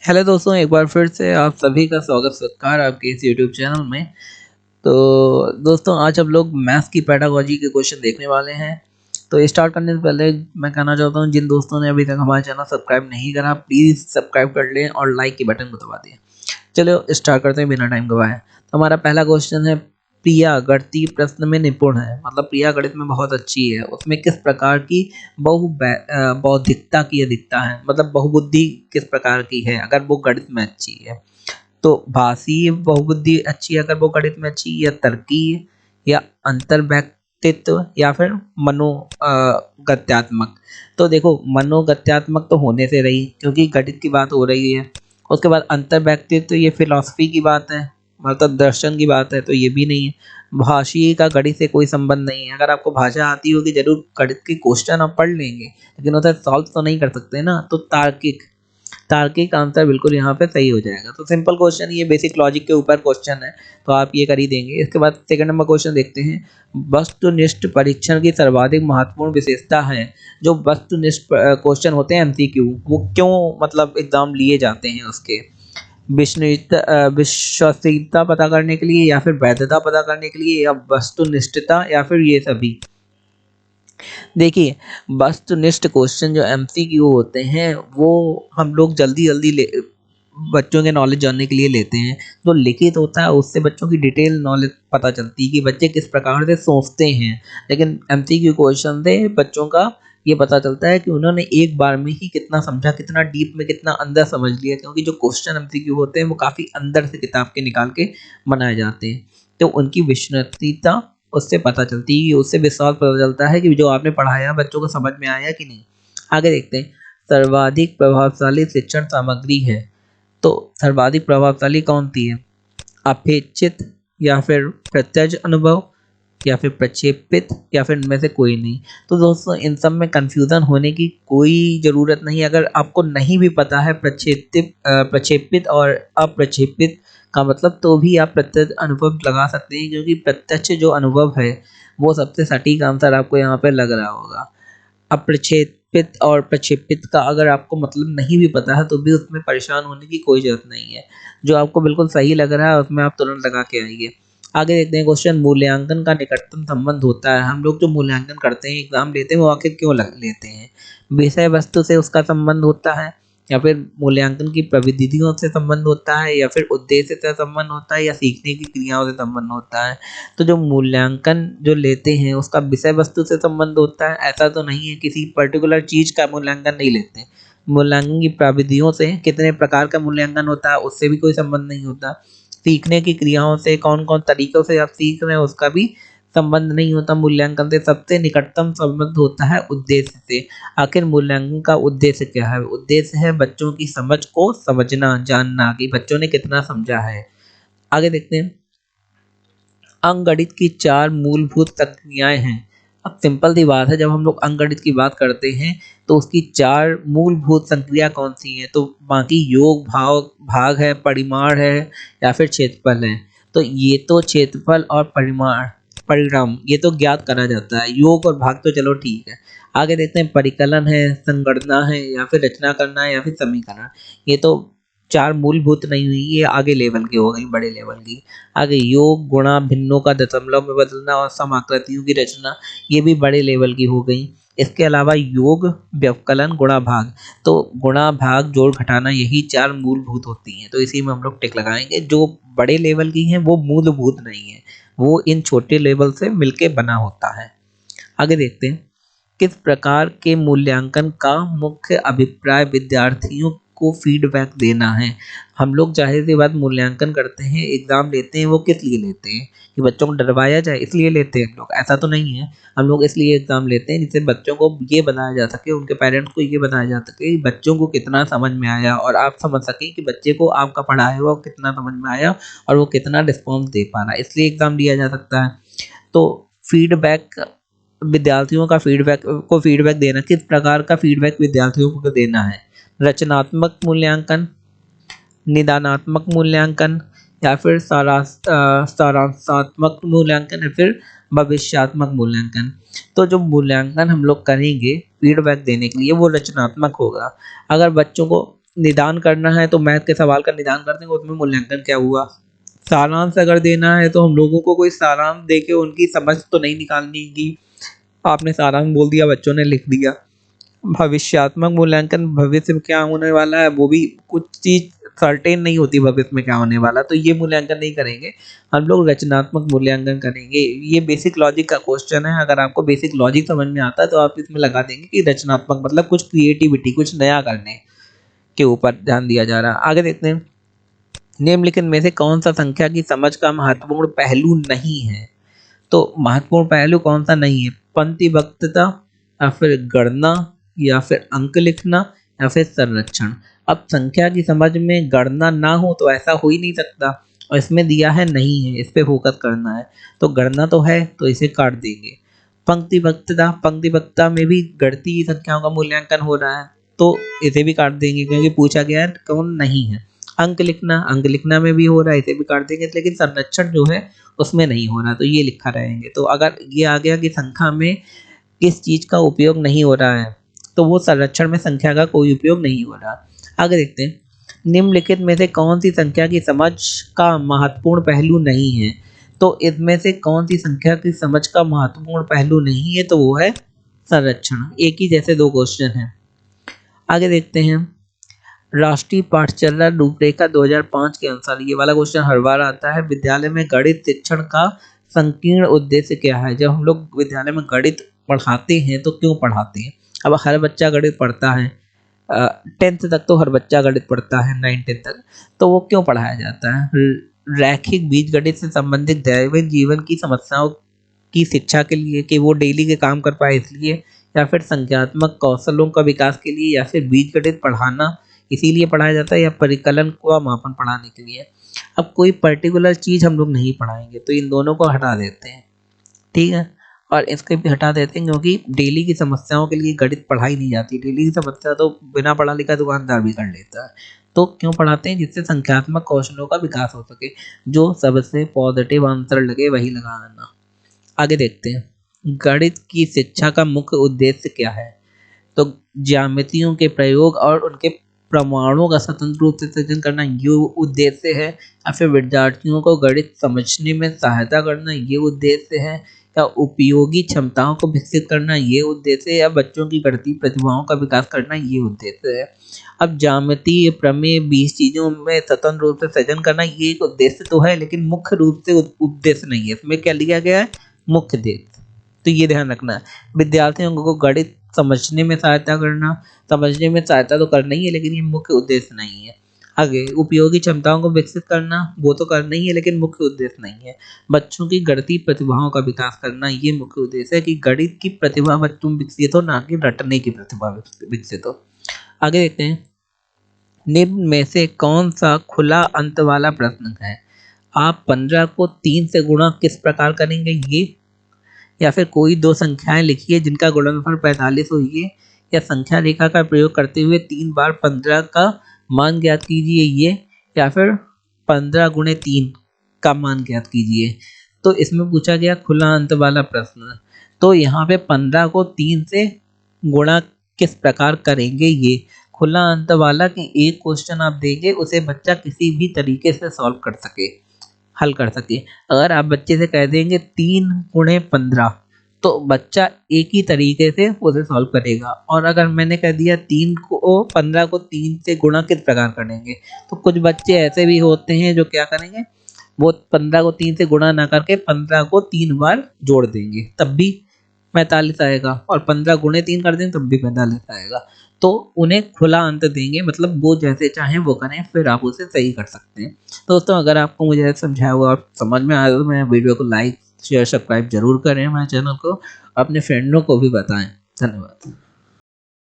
Hello दोस्तों, एक बार फिर से आप सभी का स्वागत सत्कार आपके इस यूट्यूब चैनल में। तो दोस्तों, आज हम लोग मैथ्स की पेडागोजी के क्वेश्चन देखने वाले हैं। तो स्टार्ट करने से पहले मैं कहना चाहता हूं, जिन दोस्तों ने अभी तक हमारा चैनल सब्सक्राइब नहीं करा, प्लीज़ सब्सक्राइब कर लें और लाइक के बटन को दबा दें। चलो स्टार्ट करते हैं बिना टाइम गवाए। तो हमारा पहला क्वेश्चन है, प्रिया गणितीय प्रश्न में निपुण है, मतलब प्रिया गणित में बहुत अच्छी है। उसमें किस प्रकार की बौद्धिकता की अधिकता है, मतलब बहुबुद्धि किस प्रकार की है अगर वो गणित में अच्छी है। तो भाषीय बहुबुद्धि अच्छी है अगर वो गणित में अच्छी, या तर्कीय, या अंतर व्यक्तित्व, या फिर गत्यात्मक। तो देखो, मनोगत्यात्मक तो होने से रही क्योंकि गणित की बात हो रही है। उसके बाद अंतर व्यक्तित्व, ये फिलॉसफी की बात है, मतलब दर्शन की बात है, तो ये भी नहीं है। भाषीय का गणित से कोई संबंध नहीं है। अगर आपको भाषा आती होगी जरूर गणित के क्वेश्चन आप पढ़ लेंगे, लेकिन उसे सॉल्व तो नहीं कर सकते ना। तो तार्किक, तार्किक आंसर बिल्कुल यहाँ पे सही हो जाएगा। तो सिंपल क्वेश्चन, ये बेसिक लॉजिक के ऊपर क्वेश्चन है, तो आप ये कर ही देंगे। इसके बाद सेकंड नंबर क्वेश्चन देखते हैं, वस्तुनिष्ठ परीक्षण की सर्वाधिक महत्वपूर्ण विशेषता है। जो वस्तुनिष्ठ क्वेश्चन होते हैं एमसीक्यू, वो क्यों मतलब एग्जाम लिए जाते हैं, उसके विश्वसनीयता पता करने के लिए, या फिर वैधता पता करने के लिए, या वस्तुनिष्ठता, या फिर ये सभी। देखिए, वस्तुनिष्ठ क्वेश्चन जो एमसीक्यू होते हैं वो हम लोग जल्दी जल्दी ले बच्चों के नॉलेज जानने के लिए लेते हैं। जो लिखित होता है उससे बच्चों की डिटेल नॉलेज पता चलती है कि बच्चे किस प्रकार से सोचते हैं, लेकिन एमसीक्यू क्वेश्चन से बच्चों का ये पता चलता है कि उन्होंने एक बार में ही कितना समझा, कितना डीप में, कितना अंदर समझ लिया, क्योंकि जो क्वेश्चन एमसीक्यू होते हैं वो काफ़ी अंदर से किताब के निकाल के बनाए जाते हैं। तो उनकी विश्वसनीयता उससे पता चलती है, उससे विश्वास पता चलता है कि जो आपने पढ़ाया बच्चों को समझ में आया कि नहीं। आगे देखते हैं, सर्वाधिक प्रभावशाली शिक्षण सामग्री है। तो सर्वाधिक प्रभावशाली कौन सी है, अपेक्षित, या फिर प्रत्यक्ष अनुभव, या फिर प्रक्षेपित, या फिर इनमें से कोई नहीं। तो दोस्तों, इन सब में कंफ्यूजन होने की कोई ज़रूरत नहीं। अगर आपको नहीं भी पता है प्रक्षेपित और अप्रक्षेपित का मतलब, तो भी आप प्रत्यक्ष अनुभव लगा सकते हैं, क्योंकि प्रत्यक्ष जो अनुभव है वो सबसे सटीक आंसर आपको यहाँ पे लग रहा होगा। अप्रक्षेपित और प्रक्षेपित का अगर आपको मतलब नहीं भी पता है तो भी उसमें परेशान होने की कोई ज़रूरत नहीं है। जो आपको बिल्कुल सही लग रहा है उसमें आप तुरंत लगा के आइए। आगे देखते हैं क्वेश्चन, मूल्यांकन का निकटतम संबंध होता है। हम लोग जो मूल्यांकन करते हैं, एग्जाम लेते हैं, वो आखिर क्यों लेते हैं? विषय वस्तु से उसका संबंध होता है, या फिर मूल्यांकन की प्रविधियों से संबंध होता है, या फिर उद्देश्य से संबंध होता है, या सीखने की क्रियाओं से संबंध होता है। तो जो मूल्यांकन जो लेते हैं उसका विषय वस्तु से संबंध होता है, ऐसा तो नहीं है किसी पर्टिकुलर चीज का मूल्यांकन नहीं लेते। मूल्यांकन की प्रविधियों से, कितने प्रकार का मूल्यांकन होता है, उससे भी कोई संबंध नहीं होता। सीखने की क्रियाओं से, कौन कौन तरीकों से आप सीख रहे हैं, उसका भी संबंध नहीं होता मूल्यांकन से। सबसे निकटतम संबंध होता है उद्देश्य से। आखिर मूल्यांकन का उद्देश्य क्या है? उद्देश्य है बच्चों की समझ को समझना, जानना कि बच्चों ने कितना समझा है। आगे देखते हैं, अंकगणित की 4 मूलभूत प्रक्रियाएं हैं। अब सिंपल सी बात है, जब हम लोग अंकगणित की बात करते हैं तो उसकी 4 मूलभूत संक्रिया कौन सी हैं? तो बाकी योग, भाग है, परिमाण है, या फिर क्षेत्रफल है। तो ये तो क्षेत्रफल और परिणाम ये तो ज्ञात करा जाता है। योग और भाग तो चलो ठीक है। आगे देखते हैं, परिकलन है, संगणना है, या फिर रचना करना है, या फिर समीकरण। ये तो 4 मूलभूत नहीं हुई, ये आगे लेवल की हो गई, बड़े लेवल की। आगे योग, गुणा, भिन्नों का दशमलव में बदलना, और समाकृतियों की रचना, ये भी बड़े लेवल की हो गई। इसके अलावा योग, व्यवकलन, गुणा भाग। तो गुणा भाग, जोड़ घटाना, यही 4 मूलभूत होती हैं, तो इसी में हम लोग टिक लगाएंगे। जो बड़े लेवल की हैं वो मूलभूत नहीं है, वो इन छोटे लेवल से मिलके बना होता है। आगे देखते हैं, किस प्रकार के मूल्यांकन का मुख्य अभिप्राय विद्यार्थियों को फीडबैक देना है। हम लोग जाहिर सी बात मूल्यांकन करते हैं, एग्जाम लेते हैं, वो किस लिए लेते हैं? कि बच्चों को डरवाया जाए इसलिए लेते हैं हम लोग? ऐसा तो नहीं है। हम लोग इसलिए एग्जाम लेते हैं जिससे बच्चों को ये बताया जा सके, उनके पेरेंट्स को ये बताया जा सके कि बच्चों को कितना समझ में आया, और आप समझ सकें कि बच्चे को आपका पढ़ाया हुआ कितना समझ में आया और वो कितना रिस्पॉन्स दे पा रहा है। इसलिए एग्जाम लिया जा सकता है। तो फीडबैक, विद्यार्थियों का फीडबैक देना, किस प्रकार का फीडबैक विद्यार्थियों को देना है? रचनात्मक मूल्यांकन, निदानात्मक मूल्यांकन, या फिर सारांशात्मक मूल्यांकन, या फिर भविष्यात्मक मूल्यांकन। तो जो मूल्यांकन हम लोग करेंगे फीडबैक देने के लिए वो रचनात्मक होगा। अगर बच्चों को निदान करना है तो मैथ के सवाल का निदान कर देंगे, उसमें मूल्यांकन क्या हुआ। सारांश अगर देना है तो हम लोगों को कोई सारांश दे के उनकी समझ तो नहीं निकालनी कि आपने सारांश बोल दिया बच्चों ने लिख दिया। भविष्यात्मक मूल्यांकन, भविष्य में क्या होने वाला है वो भी कुछ चीज सर्टेन नहीं होती भविष्य में क्या होने वाला, तो ये मूल्यांकन नहीं करेंगे। हम लोग रचनात्मक मूल्यांकन करेंगे। ये बेसिक लॉजिक का क्वेश्चन है, अगर आपको बेसिक लॉजिक समझ में आता है तो आप इसमें लगा देंगे कि रचनात्मक मतलब कुछ क्रिएटिविटी, कुछ नया करने के ऊपर ध्यान दिया जा रहा है। आगे देखते हैं, निम्नलिखित में से कौन सा संख्या की समझ का महत्वपूर्ण पहलू नहीं है। तो महत्वपूर्ण पहलू कौन सा नहीं है, पंक्तिबद्धता या फिर गणना या फिर अंक लिखना या फिर संरक्षण। अब संख्या की समझ में गणना ना हो तो ऐसा हो ही नहीं सकता, और इसमें दिया है नहीं है, इस पे फोकस करना है। तो गणना तो है तो इसे काट देंगे। पंक्तिबद्धता, पंक्तिबद्धता में भी गणती संख्याओं का मूल्यांकन हो रहा है तो इसे भी काट देंगे क्योंकि पूछा गया है कौन नहीं है। अंक लिखना, अंक लिखना में भी हो रहा है, इसे भी काट देंगे, लेकिन संरक्षण जो है उसमें नहीं हो रहा तो ये लिखा रहेंगे। तो अगर ये आ गया कि संख्या में किस चीज का उपयोग नहीं हो रहा है तो वो संरक्षण में संख्या का कोई उपयोग नहीं हो रहा। आगे देखते हैं, निम्नलिखित में से कौन सी संख्या की समझ का महत्वपूर्ण पहलू नहीं है। तो इसमें से कौन सी संख्या की समझ का महत्वपूर्ण पहलू नहीं है, तो वो है संरक्षण। एक ही जैसे दो क्वेश्चन हैं। आगे देखते हैं, राष्ट्रीय पाठचर्या रूपरेखा 2005 के अनुसार, ये वाला क्वेश्चन हर बार आता है, विद्यालय में गणित शिक्षण का संकीर्ण उद्देश्य क्या है। जब हम लोग विद्यालय में गणित पढ़ाते हैं तो क्यों पढ़ाते हैं। अब हर बच्चा गणित पढ़ता है, 10th तक तो हर बच्चा गणित पढ़ता है, 9th तक, तो वो क्यों पढ़ाया जाता है। रैखिक बीजगणित से संबंधित दैनिक जीवन की समस्याओं की शिक्षा के लिए कि वो डेली के काम कर पाए इसलिए, या फिर संख्यात्मक कौशलों का विकास के लिए, या फिर बीजगणित पढ़ाना इसीलिए पढ़ाया जाता है, या परिकलन का मापन पढ़ाने के लिए। अब कोई पर्टिकुलर चीज हम लोग नहीं पढ़ाएंगे तो इन दोनों को हटा देते हैं, ठीक है, और इसके भी हटा देते हैं क्योंकि डेली की समस्याओं के लिए गणित पढ़ाई नहीं जाती। डेली की समस्या तो बिना पढ़ा लिखा दुकानदार भी कर लेता है, तो क्यों पढ़ाते हैं, जिससे संख्यात्मक कौशलों का विकास हो सके। जो सबसे पॉजिटिव आंसर लगे वही लगाना। आगे देखते हैं, गणित की शिक्षा का मुख्य उद्देश्य क्या है। तो ज्यामितियों के प्रयोग और उनके प्रमाणों का स्वतंत्र रूप से सृजन करना ये उद्देश्य है, या फिर विद्यार्थियों को गणित समझने में सहायता करना ये उद्देश्य है, या उपयोगी क्षमताओं को विकसित करना ये उद्देश्य है, या बच्चों की गणितीय प्रतिभाओं का विकास करना ये उद्देश्य है। अब ज्यामिति, प्रमेय, 20 चीजों में स्वतंत्र रूप से सृजन करना ये एक उद्देश्य तो है, लेकिन मुख्य रूप से उद्देश्य नहीं है। इसमें क्या लिखा गया है, मुख्य उद्देश्य। तो ये ध्यान रखना है, विद्यार्थियों को गणित समझने में सहायता करना, समझने में सहायता तो करना ही है लेकिन ये मुख्य उद्देश्य नहीं है। आगे, उपयोगी क्षमताओं को विकसित करना वो तो करना ही है लेकिन मुख्य उद्देश्य नहीं है। बच्चों की गणितीय प्रतिभाओं का विकास करना ये मुख्य उद्देश्य है, कि गणित की प्रतिभा बच्चों में विकसित हो, ना कि रटने की प्रतिभा विकसित हो। आगे देखते हैं, निम्न में से कौन सा खुला अंत वाला प्रश्न है। आप 15 को 3 से गुणा किस प्रकार करेंगे ये, या फिर कोई दो संख्याएं लिखिए जिनका गुणनफल 45 हो ये, या संख्या रेखा का प्रयोग करते हुए 3 बार 15 का मान ज्ञात कीजिए ये, या फिर 15 गुणे 3 का मान ज्ञात कीजिए। तो इसमें पूछा गया खुला अंत वाला प्रश्न, तो यहाँ पे 15 को 3 से गुणा किस प्रकार करेंगे ये खुला अंत वाला, कि एक क्वेश्चन आप देंगे उसे बच्चा किसी भी तरीके से सॉल्व कर सके, हल कर सके। अगर आप बच्चे से कह देंगे 3 गुणे 15 तो बच्चा एक ही तरीके से उसे सॉल्व करेगा, और अगर मैंने कह दिया 15 को 3 से गुणा किस प्रकार करेंगे, तो कुछ बच्चे ऐसे भी होते हैं जो क्या करेंगे, वो 15 को 3 से गुणा ना करके 15 को 3 बार जोड़ देंगे तब भी 45 आएगा, और 15 गुणे 3 कर देंगे तब भी 45 आएगा। तो उन्हें खुला अंत देंगे, मतलब वो जैसे चाहें वो करें, फिर आप उसे सही कर सकते हैं। तो दोस्तों, अगर आपको मुझे समझाया हुआ और समझ में आया तो मेरे वीडियो को लाइक शेयर सब्सक्राइब जरूर करें, हमारे चैनल को अपने फ्रेंडों को भी बताएं। धन्यवाद।